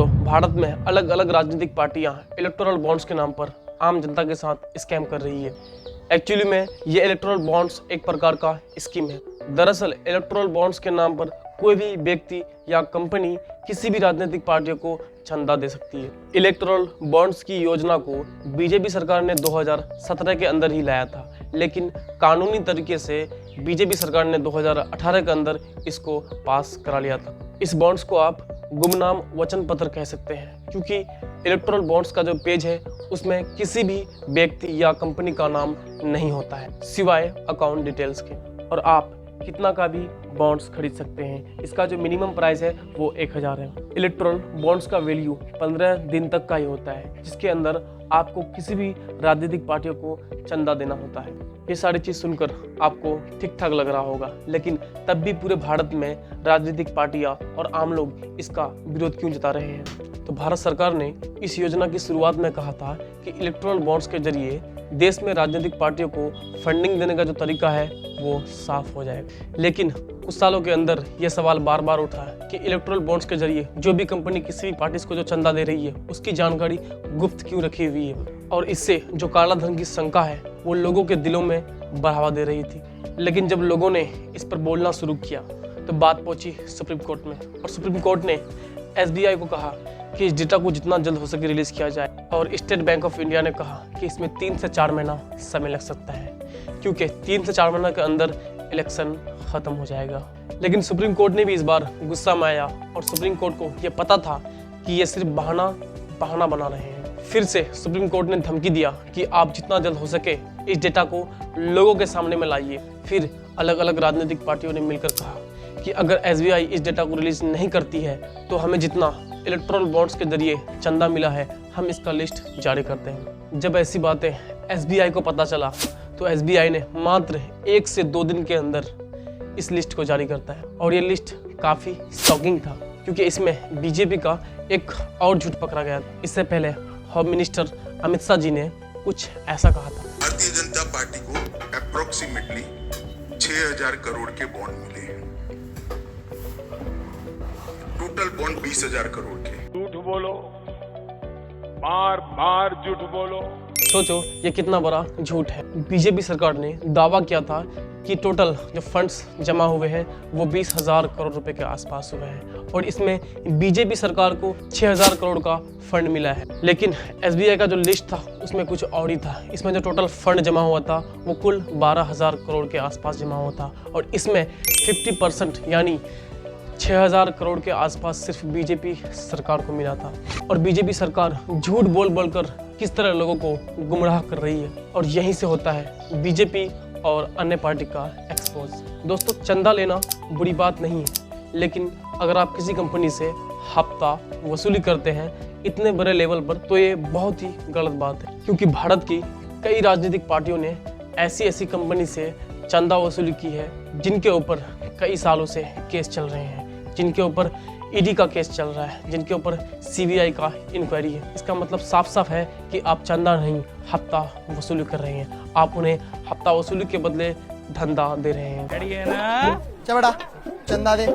दोस्तों, भारत में अलग अलग राजनीतिक पार्टियां इलेक्टोरल बॉन्ड्स के नाम पर आम जनता के साथ स्कैम कर रही है। एक्चुअली में ये इलेक्टोरल बॉन्ड्स एक प्रकार का स्कीम है। दरअसल इलेक्टोरल बॉन्ड्स के नाम पर कोई भी व्यक्ति या कंपनी किसी भी राजनीतिक पार्टियों को चंदा दे सकती है। इलेक्टोरल बॉन्ड्स की योजना को बीजेपी सरकार ने 2017 के अंदर ही लाया था, लेकिन कानूनी तरीके से बीजेपी सरकार ने 2018 के अंदर इसको पास करा लिया था। इस बॉन्ड्स को आप गुमनाम वचन पत्र कह सकते हैं, क्योंकि इलेक्टोरल बॉन्ड्स का जो पेज है उसमें किसी भी व्यक्ति या कंपनी का नाम नहीं होता है सिवाय अकाउंट डिटेल्स के, और आप कितना का भी बॉन्ड्स खरीद सकते हैं। इसका जो मिनिमम प्राइस है वो 1000 है। इलेक्टोरल बॉन्ड्स का वैल्यू 15 दिन तक का ही होता है, जिसके अंदर आपको किसी भी राजनीतिक पार्टियों को चंदा देना होता है। ये सारी चीज़ सुनकर आपको ठीक ठाक लग रहा होगा, लेकिन तब भी पूरे भारत में राजनीतिक पार्टियां और आम लोग इसका विरोध क्यों जता रहे हैं? तो भारत सरकार ने इस योजना की शुरुआत में कहा था कि इलेक्टोरल बॉन्ड्स के जरिए देश में राजनीतिक पार्टियों को फंडिंग देने का जो तरीका है वो साफ हो जाएगा। लेकिन कुछ सालों के अंदर यह सवाल बार बार उठा कि इलेक्टोरल बॉन्ड्स के जरिए जो भी कंपनी किसी भी पार्टी को जो चंदा दे रही है उसकी जानकारी गुप्त क्यों रखी हुई है, और इससे जो काला धन की शंका है वो लोगों के दिलों में बढ़ावा दे रही थी। लेकिन जब लोगों ने इस पर बोलना शुरू किया तो बात पहुंची सुप्रीम कोर्ट में, और सुप्रीम कोर्ट ने SBI को कहा कि इस डेटा को जितना जल्द हो सके रिलीज किया जाए, और स्टेट बैंक ऑफ इंडिया ने कहा कि इसमें 3 से 4 महीना समय लग सकता है, क्योंकि 3 से 4 महीना के अंदर इलेक्शन खत्म हो जाएगा। लेकिन सुप्रीम कोर्ट ने भी इस बार गुस्सा में आया, और सुप्रीम कोर्ट को यह पता था कि ये सिर्फ बहाना बना रहे हैं। फिर से सुप्रीम कोर्ट ने धमकी दिया कि आप जितना जल्द हो सके इस डेटा को लोगों के सामने में लाइए। फिर अलग अलग राजनीतिक पार्टियों ने मिलकर कहा कि अगर SBI इस डेटा को रिलीज नहीं करती है तो हमें जितना इलेक्टोरल बॉन्ड्स के जरिए चंदा मिला है हम इसका लिस्ट जारी करते हैं। जब ऐसी बातें SBI को पता चला तो SBI ने मात्र 1 से 2 दिन के अंदर इस लिस्ट को जारी करता है, और ये लिस्ट काफ़ी शॉकिंग था, क्योंकि इसमें बीजेपी का एक और झूठ पकड़ा गया। इससे पहले होम मिनिस्टर अमित शाह जी ने कुछ ऐसा कहा था। भारतीय जनता पार्टी को अप्रोक्सीमेटली 6000 करोड़ के बॉन्ड मिले हैं। टोटल बॉन्ड 20,000 करोड़ के। झूठ बोलो, बार बार झूठ बोलो। सोचो ये कितना बड़ा झूठ है। बीजेपी सरकार ने दावा किया था कि टोटल जो फंड्स जमा हुए हैं वो 20,000 करोड़ रुपए के आसपास हुए हैं, और इसमें बीजेपी सरकार को 6,000 करोड़ का फंड मिला है। लेकिन SBI का जो लिस्ट था उसमें कुछ और ही था। इसमें जो टोटल फंड जमा हुआ था वो कुल 12,000 करोड़ के आसपास जमा हुआ था, और इसमें 50% यानी 6,000 करोड़ के आसपास सिर्फ बीजेपी सरकार को मिला था। और बीजेपी सरकार झूठ बोल कर किस तरह लोगों को गुमराह कर रही है, और यहीं से होता है बीजेपी और अन्य पार्टी का एक्सपोज। दोस्तों, चंदा लेना बुरी बात नहीं है, लेकिन अगर आप किसी कंपनी से हफ्ता वसूली करते हैं इतने बड़े लेवल पर तो ये बहुत ही गलत बात है, क्योंकि भारत की कई राजनीतिक पार्टियों ने ऐसी कंपनी से चंदा वसूली की है जिनके ऊपर कई सालों से केस चल रहे हैं, जिनके ऊपर ED का केस चल रहा है, जिनके ऊपर CBI का इंक्वायरी है। इसका मतलब साफ है कि आप चंदा नहीं हफ्ता वसूली कर रहे हैं, आप उन्हें हफ्ता वसूली के बदले धंधा दे रहे हैं। चल बेटा चंदा दे।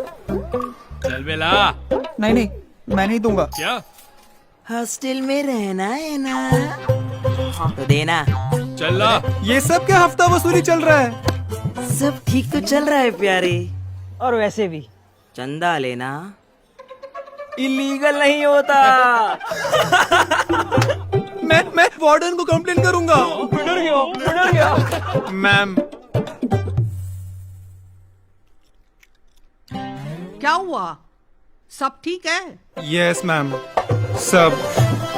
चल बेला। नहीं मैं नहीं दूंगा। क्या हॉस्टल में रहना है ना, तो देना। चल ला। ये सब क्या हफ्ता वसूली चल रहा है? सब ठीक तो चल रहा है प्यारे, और वैसे भी चंदा लेना इलीगल नहीं होता। मैं वार्डन को कंप्लेन करूंगा। बिगड़ गया। मैम क्या हुआ? सब ठीक है? यस मैम, सब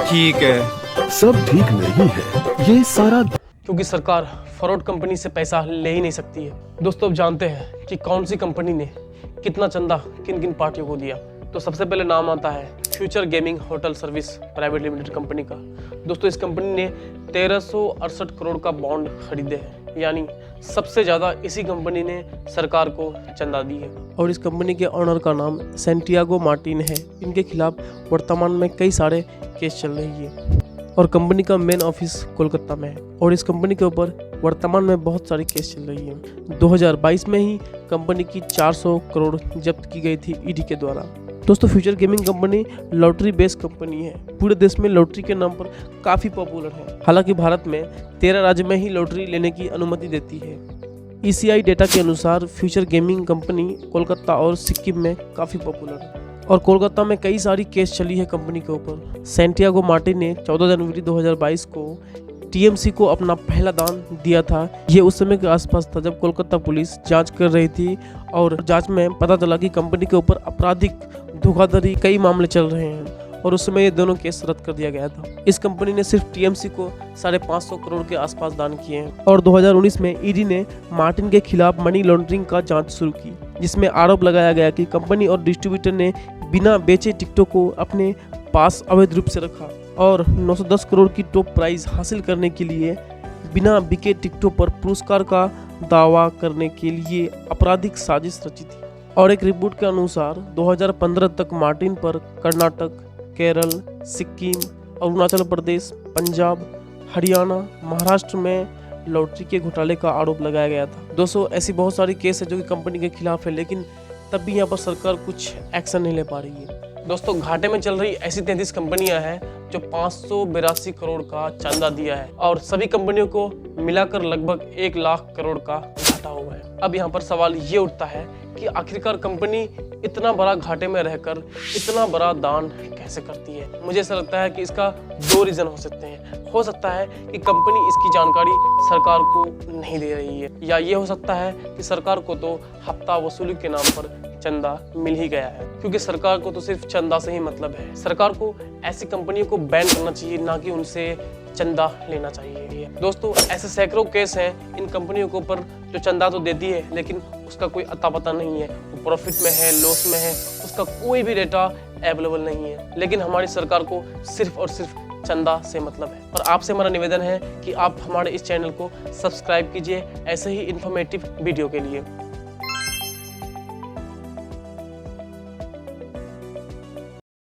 ठीक है। सब ठीक नहीं है, ये सारा क्योंकि सरकार फ्रॉड कंपनी से पैसा ले ही नहीं सकती है। दोस्तों, अब जानते हैं कि कौन सी कंपनी ने कितना चंदा किन किन पार्टियों को दिया। तो सबसे पहले नाम आता है future gaming hotel service private limited company का। दोस्तों, इस कंपनी ने 1368 करोड़ का बॉन्ड खरीदे हैं, यानी सबसे ज़्यादा इसी कंपनी ने सरकार को चंदा दी है। और इस कंपनी के ऑनर का नाम सैंटियागो मार्टिन है। इनके खिलाफ वर्तमान में कई सारे केस चल रही है, और कंपनी का मेन ऑफिस कोलकाता में है, और इस कंपनी के ऊपर वर्तमान में बहुत सारी केस चल रही है। 2022 में ही कंपनी की 400 करोड़ जब्त की गई थी ED के द्वारा। दोस्तों future gaming company lottery based company है, पूरे देश में लॉटरी के नाम पर काफ़ी पॉपुलर है। हालांकि भारत में 13 राज्य में ही लॉटरी लेने की अनुमति देती है। ECI डेटा के अनुसार फ्यूचर गेमिंग कंपनी कोलकाता और सिक्किम में काफ़ी पॉपुलर है और कोलकाता में कई सारी केस चली है कंपनी के ऊपर। सैंटियागो मार्टिन ने 14 जनवरी 2022 को TMC को अपना पहला दान दिया था। ये उस समय के आसपास था जब कोलकाता पुलिस जांच कर रही थी और जांच में पता चला कि कंपनी के ऊपर आपराधिक धोखाधड़ी कई मामले चल रहे हैं और उस समय ये दोनों केस रद्द कर दिया गया था। इस कंपनी ने सिर्फ TMC को 550 करोड़ के आसपास दान किए हैं और 2019 में ED ने मार्टिन के खिलाफ मनी लॉन्ड्रिंग का जांच शुरू की, जिसमें आरोप लगाया गया कि कंपनी और डिस्ट्रीब्यूटर ने बिना बेचे टिकटों को अपने पास अवैध रूप से रखा और 910 करोड़ की टॉप प्राइज हासिल करने के लिए बिना बिके टिकटों पर पुरस्कार का दावा करने के लिए आपराधिक साजिश रची थी। और एक रिपोर्ट के अनुसार 2015 तक मार्टिन पर कर्नाटक, केरल, सिक्किम, अरुणाचल प्रदेश, पंजाब, हरियाणा, महाराष्ट्र में लॉटरी के घोटाले का आरोप लगाया गया था। दोस्तों ऐसी बहुत सारी केस है जो कि कंपनी के खिलाफ है, लेकिन तब भी यहाँ पर सरकार कुछ एक्शन नहीं ले पा रही है। दोस्तों घाटे में चल रही ऐसी 33 कंपनियां हैं जो 582 करोड़ का चंदा दिया है और सभी कंपनियों को मिलाकर लगभग 1 लाख करोड़ का घाटा हुआ है। अब यहाँ पर सवाल ये उठता है कि आखिरकार कंपनी इतना बड़ा घाटे में रहकर इतना बड़ा दान कैसे करती है। मुझे ऐसा लगता है कि इसका 2 रीजन हो सकते हैं। हो सकता है कि कंपनी इसकी जानकारी सरकार को नहीं दे रही है, या ये हो सकता है कि सरकार को तो हफ्ता वसूली के नाम पर चंदा मिल ही गया है, क्योंकि सरकार को तो सिर्फ चंदा से ही मतलब है। सरकार को ऐसी कंपनियों को बैन करना चाहिए, ना कि उनसे चंदा लेना चाहिए। दोस्तों ऐसे सैकड़ों केस हैं इन कंपनियों के ऊपर जो चंदा तो देती है लेकिन उसका कोई अता पता नहीं है, वो प्रॉफिट में है, लॉस में है, उसका कोई भी डेटा अवेलेबल नहीं है। लेकिन हमारी सरकार को सिर्फ और सिर्फ चंदा से मतलब है। और आपसे हमारा निवेदन है कि आप हमारे इस चैनल को सब्सक्राइब कीजिए ऐसे ही इन्फॉर्मेटिव वीडियो के लिए।